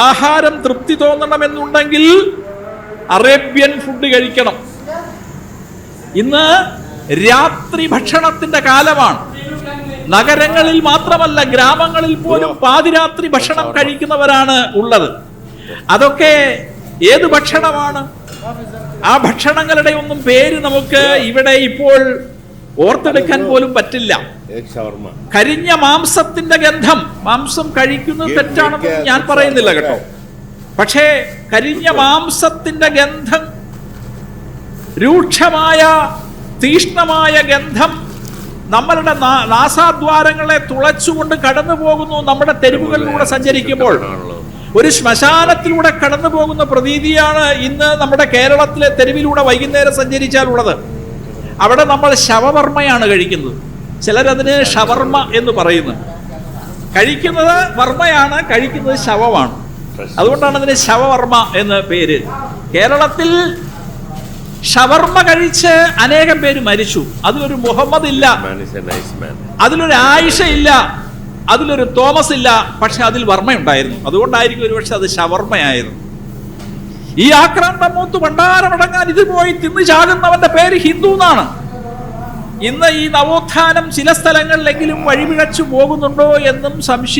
ആഹാരം തൃപ്തി തോന്നണമെന്നുണ്ടെങ്കിൽ Arabian food കഴിക്കണം. ഇന്ന് രാത്രി ഭക്ഷണത്തിന്റെ കാലമാണ്. നഗരങ്ങളിൽ മാത്രമല്ല, ഗ്രാമങ്ങളിൽ പോലും പാതിരാത്രി ഭക്ഷണം കഴിക്കുന്നവരാണ് ഉള്ളത്. അതൊക്കെ ഏത് ഭക്ഷണമാണ്? ആ ഭക്ഷണങ്ങളുടെ ഒന്നും പേര് നമുക്ക് ഇവിടെ ഇപ്പോൾ ഓർത്തെടുക്കാൻ പോലും പറ്റില്ല. കരിഞ്ഞ മാംസത്തിന്റെ ഗന്ധം. മാംസം കഴിക്കുന്നത് തെറ്റാണെന്ന് ഞാൻ പറയുന്നില്ല കേട്ടോ, പക്ഷേ കരിഞ്ഞ മാംസത്തിന്റെ ഗന്ധം, രൂക്ഷമായ തീഷ്ണമായ ഗന്ധം നമ്മളുടെ നാസാദ്വാരങ്ങളെ തുളച്ചുകൊണ്ട് കടന്നു പോകുന്നു. നമ്മുടെ തെരുവുകളിലൂടെ സഞ്ചരിക്കുമ്പോൾ ഒരു ശ്മശാനത്തിലൂടെ കടന്നു പോകുന്ന പ്രതീതിയാണ് ഇന്ന് നമ്മുടെ കേരളത്തിലെ തെരുവിലൂടെ വൈകുന്നേരം സഞ്ചരിച്ചാലുള്ളത്. അവിടെ നമ്മൾ ശവവർമ്മയാണ് കഴിക്കുന്നത്. ചിലരതിന് ഷവർമ്മ എന്ന് പറയുന്നു. കഴിക്കുന്നത് വർമ്മയാണ്, കഴിക്കുന്നത് ശവമാണ്. അതുകൊണ്ടാണ് അതിന് ശവവർമ്മ എന്ന് പേര്. കേരളത്തിൽ ഷവർമ്മ കഴിച്ച് അനേകം പേര് മരിച്ചു. അതിലൊരു മുഹമ്മദ് ഇല്ല, അതിലൊരു ആയിഷ ഇല്ല, അതിലൊരു തോമസ് ഇല്ല, പക്ഷെ അതിൽ വർമ്മയുണ്ടായിരുന്നു. അതുകൊണ്ടായിരിക്കും ഒരുപക്ഷെ അത് ഷവർമ്മയായിരുന്നു. ഈ ആക്രാന്തം മൂത്ത് ഭണ്ഡാരമടങ്ങാൻ ഇത് പോയി തിന്നു ചാകുന്നവന്റെ പേര് ഹിന്ദു എന്നാണ്. ഇന്ന് ഈ നവോത്ഥാനം ചില സ്ഥലങ്ങളിലെങ്കിലും വഴിപിഴച്ചു പോകുന്നുണ്ടോ എന്നും സംശയം.